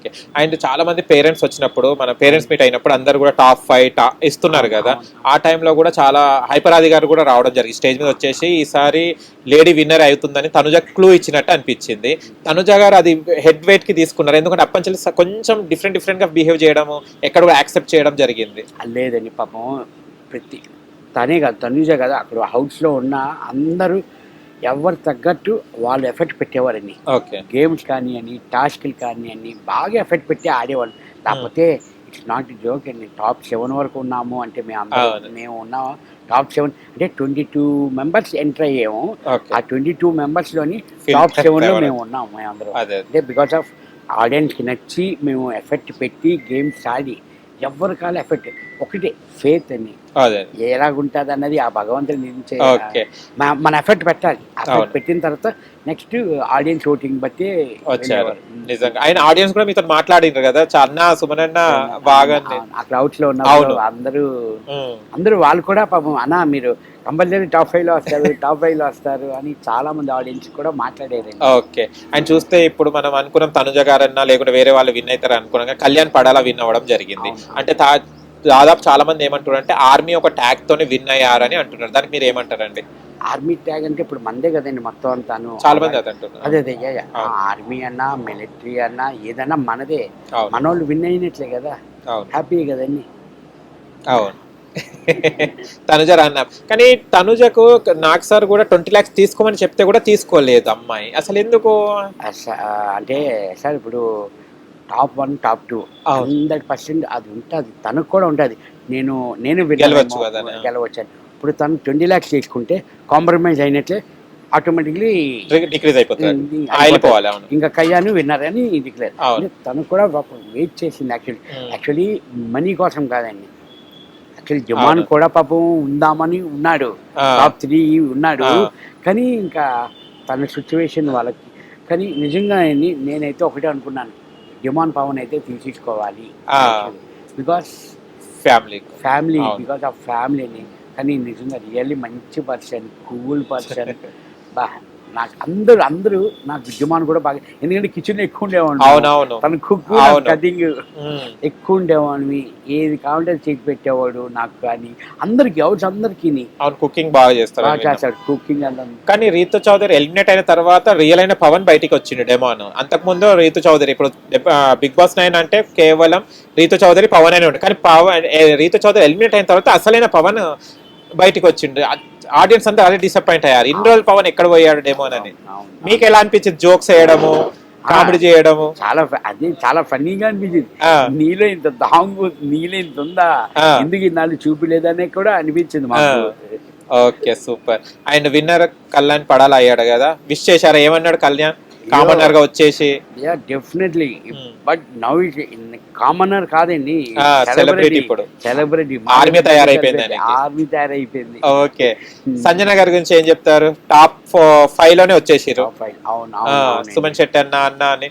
Okay. And చాలా మంది parents వచ్చినప్పుడు మన పేరెంట్స్ మీట్ అయినప్పుడు అందరూ కూడా టాప్ 5 ఇస్తున్నారు కదా. ఆ టైంలో కూడా చాలా హైపర్ ఆది గారు కూడా రావడం జరిగింది స్టేజ్ మీద వచ్చేసి ఈసారి లేడీ విన్నర్ అవుతుందని తనుజ క్లూ ఇచ్చినట్టు అనిపించింది. తనుజ గారు అది హెడ్ వెయిట్ కి తీసుకున్నారు, ఎందుకంటే అప్పంచెల్లి కొంచెం డిఫరెంట్ గా బిహేవ్ చేయడము ఎక్కడ కూడా యాక్సెప్ట్ చేయడం జరిగింది. లేదండి పాపం ప్రతి తనే కాదు తనుజ కదా అక్కడ హౌస్లో ఉన్న అందరూ ఎవరు తగ్గట్టు వాళ్ళు ఎఫెక్ట్ పెట్టేవారండి. ఓకే. గేమ్స్ కానివ్వండి, టాస్క్లు కానివ్వండి బాగా ఎఫెక్ట్ పెట్టి ఆడేవాళ్ళు. కాకపోతే ఇట్స్ నాట్ జోక్ అండి. టాప్ 7 వరకు ఉన్నాము అంటే మేము ఉన్నాము టాప్ 7 అంటే 22 మెంబర్స్ ఎంటర్ అయ్యాము. ఆ 22 మెంబర్స్లోని టాప్ 7లో మేము ఉన్నాము మేమందరం. అంటే బికాస్ ఆఫ్ ఆడియన్స్కి నచ్చి మేము ఎఫెక్ట్ పెట్టి గేమ్స్ ఆడి ఎవరి కాల ఎఫెక్ట్ ఒకటే ఫేత్ అని ఎలాగుంటుంది అన్నది ఆ భగవంతుని నిర్ణయించే. మన ఎఫెక్ట్ పెట్టాలి. ఎఫెక్ట్ పెట్టిన తర్వాత నెక్స్ట్ ఆడియన్స్ ఓటింగ్ బట్టి వచ్చారు. నిజంగా ఆయన ఆడియన్స్ కూడా మీతో మాట్లాడినారు కదా, అన్న సుమన్ అన్న బాగా ఆ క్రౌడ్స్ లో ఉన్న అందరూ వాళ్ళు కూడా పాపం అన్న మీరు కంపల్సరీ టాప్ 5 లో వస్తారు టాప్ 5 లో వస్తారు అని చాలా మంది ఆడియన్స్ కూడా మాట్లాడారు. ఓకే. అండ్ చూస్తే ఇప్పుడు మనం అనుకున్నాం తనుజ గారన్నా లేకుంటే వేరే వాళ్ళు విన్ అవుతారు అనుకున్నాం, కళ్యాణ్ పడాలా విన్ అవ్వడం జరిగింది. అంటే దాదాపు చాలా మంది ఏమంటారు అంటే ఆర్మీ ఒక ట్యాగ్ తోనే విన్ అయ్యారని అంటున్నారు, దానికి మీరు ఏమంటారండి? ఆర్మీ ట్యాగ్ అంటే ఇప్పుడు మందే కదండి మొత్తం అంతాను. చాలా మంది అది అంటున్నారు. అదే ఆర్మీ అన్నా మిలిటరీ అన్నా ఏదన్నా మనదే, మనోళ్ళు విన్ అయినట్లే కదా, హ్యాపీ కదండి. అవును. తనుజ అన్న కానీ తనుజకు నాకు సార్ కూడా 20 lakhs తీసుకోమని చెప్తే కూడా తీసుకోలేదు అమ్మాయి, అసలు ఎందుకు? అంటే సార్ ఇప్పుడు టాప్ 1 టాప్ 2 100% అది ఉంటుంది, తనకు కూడా ఉంటుంది. నేను గెలవచ్చు గెలవచ్చాను. ఇప్పుడు తను 20 lakhs తీసుకుంటే కాంప్రమైజ్ అయినట్లే ఆటోమేటిక్లీ డిక్రీజ్ అయిపోతుంది, ఇంకా కయ్యాను విన్నారని డిక్లేర్. తను కూడా వెయిట్ చేసింది యాక్చువల్లీ మనీ కోసం కాదండి. యాక్చువల్లీ జమాన్ కూడా పాపం ఉందామని ఉన్నాడు, టాప్ 3 ఉన్నాడు. కానీ ఇంకా తన సిచ్యువేషన్ వాళ్ళకి. కానీ నిజంగా నేనైతే ఒకటే అనుకున్నాను, జమాన్ పవన్ అయితే తీసుకోవాలి బికాస్ ఫ్యామిలీ బికాస్ ఆఫ్ ఫ్యామిలీని. కానీ నిజంగా రియల్లీ మంచి పర్సన్, కూల్ పర్సన్. నాకు అందరూ నాకు విద్యమాన్ కూడా బాగా, ఎందుకంటే కిచెన్ ఎక్కువ ఉండేవాడు, తన కుక్ కటింగ్ ఎక్కువ ఉండేవాడిని, ఏది కావాలంటే చేసి పెట్టేవాడు నాకు. కానీ అందరికి అందరికి కుకింగ్ బాగా చేస్తాడు కుకింగ్ అంతా. కానీ రీతు చౌదరి ఎలిమినేట్ అయిన తర్వాత రియల్ అయిన పవన్ బయటికి వచ్చిండు డెమాన్. అంతకుముందు రీతు చౌదరి, ఇప్పుడు బిగ్ బాస్ 9 అంటే కేవలం రీతు చౌదరి పవన్ అనే ఉంటుంది, కానీ రీతు చౌదరి ఎలిమినేట్ అయిన తర్వాత అసలైన పవన్ బయటికి వచ్చిండు. ఆడియన్స్ అంతా అదే డిసప్పాయింట్ అయ్యారు, ఇన్ని రోజులు పవన్ ఎక్కడ పోయాడు డెమోన్ అని. మీకు ఎలా అనిపించింది జోక్స్ వేయడము, కామెడీ చేయడము? చాలా ఫన్నీగా అనిపించింది. నీలో ఇంత దాంగు, నీలో ఇంత ఉందా, ఎందుకు ఇన్నాళ్ళు చూపిలేదనే కూడా అనిపించింది మాకు. Okay, super. And winner Kalyan పడాలా అయ్యాడు కదా, విష్ చేశారా? ఏమన్నాడు కళ్యాణ్? కామనర్ గా వచ్చేసి డెఫినెట్లీ, బట్ నౌ కామనర్ కాదండి, సెలబ్రిటీ. ఇప్పుడు సెలబ్రిటీ, ఆర్మీ తయారైపోయింది. ఓకే. సంజన గారి గురించి ఏం చెప్తారు? టాప్ 5 లోనే వచ్చేసారు. సుమన్ శెట్టి అన్న అని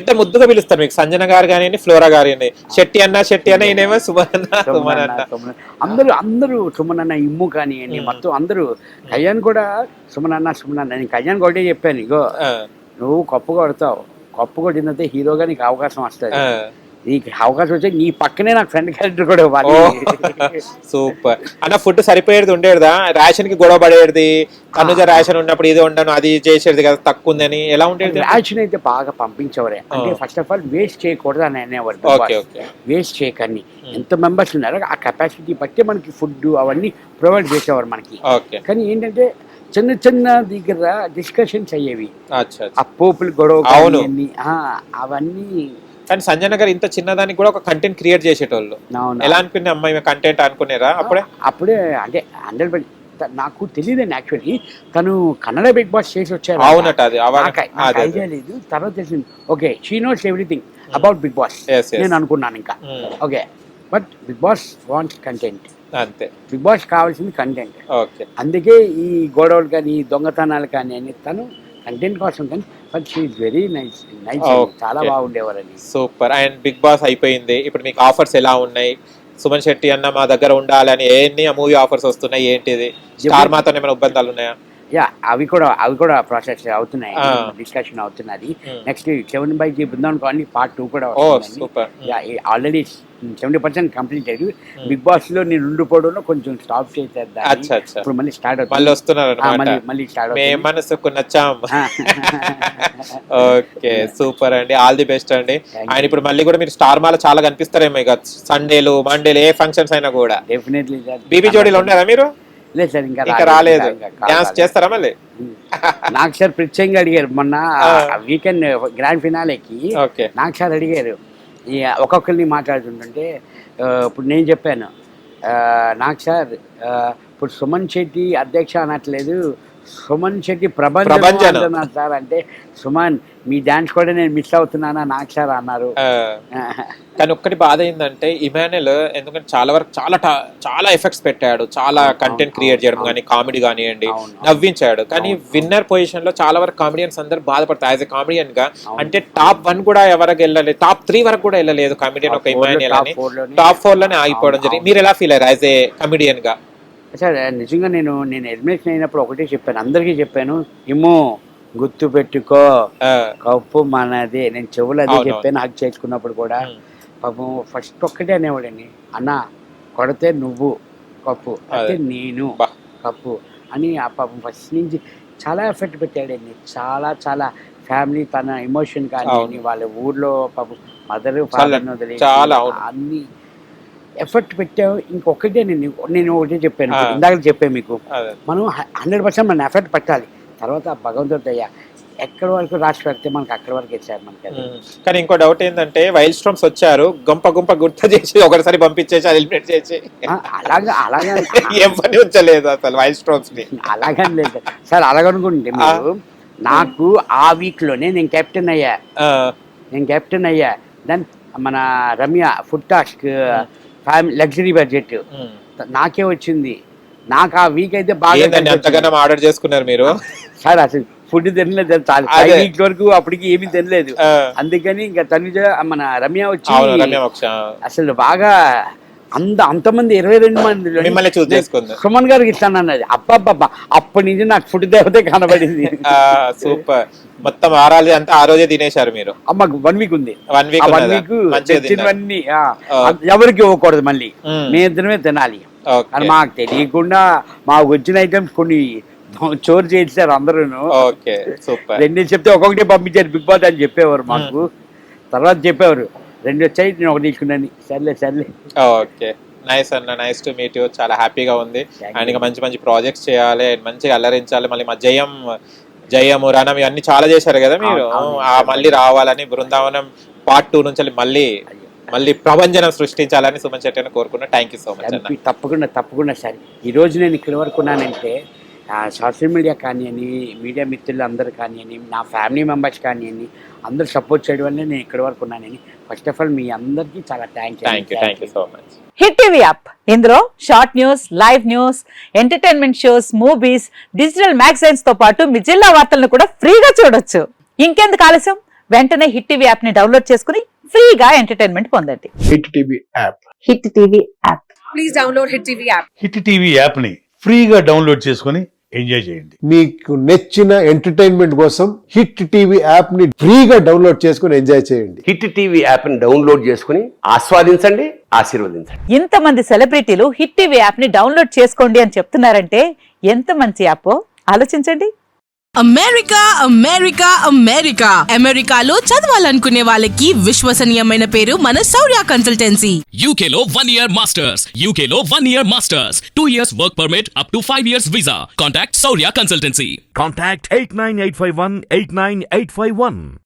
ఇంత ముద్దుగా పిలుస్తారు మీకు, సంజన గారు కానీ ఫ్లోరా గారు కానీ. శెట్టి అన్న ఈయనేమో సుమన్ అన్న. అందరూ సుమన్ అన్న, ఇమ్ము కానీ మొత్తం అందరూ. కళ్యాణ్ కూడా సుమన్ అన్న. నేను కళ్యాణ్ ఒకటే చెప్పాను, ఇగో నువ్వు కప్పు కొడతావు, కప్పు కొట్టినంతే హీరోగా నీకు అవకాశం వస్తుంది. నీకు అవకాశం వచ్చి నీ పక్కనే నాకు ఫ్రెండ్ క్యారెక్టర్ కూడా ఇవ్వాలి. సూపర్ అన్న. ఫుడ్ సరిపోయేది ఉండేదా? రేషన్ కి గొడవ పడేది, తనుజ రేషన్ ఉన్నప్పుడు ఇది ఉండను అది చేసేది కదా తక్కువ ఉందని, ఎలా ఉండేది? రేషన్ అయితే బాగా పంపించేవారే. అంటే ఫస్ట్ ఆఫ్ ఆల్ వేస్ట్ చేయకూడదు అని అనేవారు. వేస్ట్ చేయకండి, ఎంత మెంబర్స్ ఉన్నారో ఆ కెపాసిటీ బట్టి మనకి ఫుడ్ అవన్నీ ప్రొవైడ్ చేసేవారు మనకి. కానీ ఏంటంటే చిన్న దగ్గర డిస్కషన్స్ అయ్యేవి, ఆ పోపులు గొడవ అవన్నీ. కానీ సంజన గారు ఇంత చిన్నదానికి కూడా ఒక కంటెంట్ క్రియేట్ చేసేటోళ్ళు. ఎలా అనుకునే అమ్మాయి కంటెంట్ అనుకునేరా? అప్పుడే అంటే 100% నాకు తెలియదండి యాక్చువల్లీ. తను కన్నడ బిగ్ బాస్ చేసి వచ్చారు. అవునట, అది ఐడియా లేదు. తర్వాత తెలిసింది okay she knows everything about Bigg Boss నేను అనుకున్నాను ఇంకా. Okay, but Bigg Boss wants content, అంతే. బిగ్ బాస్ కావాల్సింది కంటెంట్. అందుకే ఈ గొడవలు కానీ దొంగతనాలు కానీ అని తను కంటెంట్ కోసం. కానీ but she is very nice, చాలా బాగుండేవారండి. సూపర్. అండ్ బిగ్ బాస్ అయిపోయింది, ఇప్పుడు మీకు ఆఫర్స్ ఎలా ఉన్నాయి? సుమన్ శెట్టి అన్న మా దగ్గర ఉండాలని ఎన్ని మూవీ ఆఫర్స్ వస్తున్నాయి, ఏంటిది? స్టార్ మాతో ఏమైనా ఇబ్బందాలు ఉన్నాయా? యా అవి కూడా ప్రాసెస్ అవుతున్నాయి, డిస్కషన్ అవుతున్నది. Next 7/G Brindavan colony part 2 కూడా వస్తుంది. Already 70% completed. బిగ్ బాస్ లో నేను ఉండిపోవడంలో కొంచెం స్టాప్ చేసేద్దాం, ఇప్పుడు మళ్ళీ స్టార్ట్ అవుతుంది, మళ్ళీ స్టార్ట్ ఓకే సూపర్ అండి, ఆల్ ది బెస్ట్ అండి. ఆయన ఇప్పుడు మళ్ళీ కూడా మీరు స్టార్ మాల చాలా కనిపిస్తారేమో ఇక సండేలు మండేలు ఏ ఫంక్షన్స్ అయినా కూడా. డెఫినెట్లీ బీబీ జోడీలో ఉన్నారా మీరు? లేదు సార్, ఇంకా రాలేదు. డాన్స్ చేస్తారా మళ్ళీ? నాకు సార్ ప్రత్యేకంగా అడిగారు మొన్న వీకెండ్ గ్రాండ్ ఫినాలేకి, నాకు సార్ అడిగారు ఒక్కొక్కరిని మాట్లాడుతుంటే, ఇప్పుడు నేను చెప్పాను నాకు సార్ ఇప్పుడు సుమన్ శెట్టి అధ్యక్ష అనట్లేదు, సుమన్ శెట్టి ప్రపంచం అంటున్నారు సార్. అంటే సుమన్ మీ డాన్స్ కూడా నేను మిస్ అవుతున్నానా నాకు సార్ అన్నారు. కానీ ఒక్కటి బాధ ఏంటంటే ఇమాన్యుల్ ఎందుకంటే చాలా వరకు చాలా ఎఫెక్ట్స్ పెట్టాడు, చాలా కంటెంట్ క్రియేట్ చేయడం కానీ కామెడీ కానివ్వండి నవ్వించాడు. కానీ విన్నర్ పొజిషన్ లో చాలా వరకు కామెడియన్స్ అందరూ బాధపడతారు యాజ్ ఎ కామెడియన్ గా. అంటే టాప్ 1 కూడా ఎవరికి వెళ్ళలేదు, టాప్ 3 వరకు కూడా వెళ్ళలేదు కామెడియన్ ఒక ఇమాన్యుల్ అని. టాప్ 4 లోనే ఆగిపోవడం జరిగింది. మీరు ఎలా ఫీల్ అయ్యారు యాజ్ ఏ కామెడియన్ గా? సార్ నిజంగా నేను ఎలిమినేషన్ అయినప్పుడు ఒకటే చెప్పాను, అందరికీ చెప్పాను, ఏమో గుర్తు పెట్టుకో కప్పు మనదే. నేను చెవులు అదే చెప్పాను హక్ చేసుకున్నప్పుడు కూడా. పాపం ఫస్ట్ ఒక్కటే అనేవాడండి, అన్న కొడితే నువ్వు కప్పు అయితే నేను కప్పు అని. ఆ పాపం ఫస్ట్ నుంచి చాలా ఎఫెక్ట్ పెట్టాడండి, చాలా ఫ్యామిలీ తన ఎమోషన్ కానీ వాళ్ళ ఊర్లో పాపం మదర్ ఫాదర్ చాలా అన్ని ఎఫర్ట్ పెట్టావు. ఇంకొకటే నేను ఒకటే చెప్పాను, ఇందాక చెప్పాను మీకు, మనం 100% మన ఎఫర్ట్ పెట్టాలి. తర్వాత భగవంతుడి దయ ఎక్కడి వరకు రాసి పెడితే మనకి అక్కడి వరకు ఇచ్చారు మనకి. కానీ ఇంకో డౌట్ ఏంటంటే వైల్డ్ స్టార్మ్స్ వచ్చారు, గుంప గుర్తు చేసి ఒకసారి పంపించేసి ఎలిమినేట్ చేసి అలాగా ఏం పని ఉంచలేదు అసలు వైల్డ్ స్టార్మ్స్ ని. అలాగని లేదు సార్, అలాగనుకుంటే మీరు నాకు ఆ వీక్ లోనే నేను కెప్టెన్ అయ్యా. దెన్ మన Ramya food task family luxury budget నాకే వచ్చింది. నాకు ఆ వీక్ అయితే బాగా ఆర్డర్ చేసుకున్నారు మీరు సార్. అసలు ఫుడ్ తినలేదు, 5 వీక్స్ వరకు అప్పటికి ఏమీ తినలేదు. అందుకని ఇంకా తనుజ మన రమ్య వచ్చి అసలు బాగా అంతమంది 22 మంది సుమన్ గారికి ఇస్తాను అన్నది. అబ్బబ్బబ్బా అప్పటి నుంచి నాకు ఫుడ్ దేవతే కనబడింది. సూపర్. మొత్తం ఆరాలి అంతా ఆ రోజే తినేశారు మీరు? అమ్మకు 1 వీక్ ఉంది, 1 వీక్ తెచ్చినవన్నీ ఎవరికి ఇవ్వకూడదు, మళ్ళీ మేమిద్దరమే తినాలి. అని మాకు తెలియకుండా మాకు వచ్చిన ఐటమ్స్ కొన్ని చోరు చేశారు అందరూ. 2 చెప్తే ఒక్కొక్కటి పంపించారు బిగ్ బాస్ అని చెప్పేవారు మాకు. తర్వాత చెప్పేవారు 2 వచ్చాయి నేను 1 తీసుకున్నాను. సర్లే. ఓకే నైస్ అన్న, నైస్ టు మీట్ యూ. చాలా హ్యాపీగా ఉంది. అండ్ ఇంకా మంచి ప్రాజెక్ట్స్ చేయాలి, మంచిగా అల్లరించాలి. మళ్ళీ మా జయము రణం ఇవన్నీ చాలా చేశారు కదా మీరు, మళ్ళీ రావాలని బృందావనం పార్ట్ 2 నుంచి మళ్ళీ ప్రభంజనం సృష్టించాలని సుమన్ శెట్టి అని కోరుకున్నా. థ్యాంక్ యూ సో మచ్ అన్న. తప్పకుండా సార్. ఈరోజు నేను ఇక్కడి వరకు ఉన్నానంటే సోషల్ మీడియా కానివ్వండి, మీడియా మిత్రులు అందరూ కానివ్వండి, నా ఫ్యామిలీ మెంబర్స్ కానివ్వండి, అందరూ సపోర్ట్ చేయడం వల్ల నేను ఇక్కడి వరకు ఉన్నానని. ఫస్ట్ ఆఫ్ ఆల్ మీ అందరికీ చాలా thank you so much. Hit TV app, ఇందులో short news, live news, entertainment shows, movies, digital magazines తో పాటు మీ జిల్లా వార్తలను కూడా ఫ్రీగా చూడొచ్చు. ఇంకెందుకు ఆలస్యం, వెంటనే హిట్ టీవీ యాప్ ని డౌన్లోడ్ చేసుకుని ఫ్రీగా ఎంటర్టైన్మెంట్ పొందండి. Hit TV app. Please download hit TV app. Hit TV app ని ఫ్రీగా డౌన్లోడ్ చేసుకుని ఎంజాయ్ చేయండి. మీకు నచ్చిన ఎంటర్టైన్మెంట్ కోసం హిట్ టీవీ యాప్ ని ఫ్రీగా డౌన్లోడ్ చేసుకుని ఎంజాయ్ చేయండి. హిట్ టీవీ యాప్ ని డౌన్లోడ్ చేసుకుని ఆస్వాదించండి, ఆశీర్వదించండి. ఇంతమంది సెలబ్రిటీలు హిట్ టీవీ యాప్ ని డౌన్లోడ్ చేసుకోండి అని చెప్తున్నారంటే ఎంత మంచి యాప్ ఆలోచించండి. అమెరికాలో చదవాలనుకునే వాళ్ళకి విశ్వసనీయమైన పేరు మన శౌర్య కన్సల్టెన్సీ. UK లో 1 year masters, UK లో 1 year masters, 2 years work permit up to 5 years visa. Contact Saurya Consultancy. Contact 89851 89851.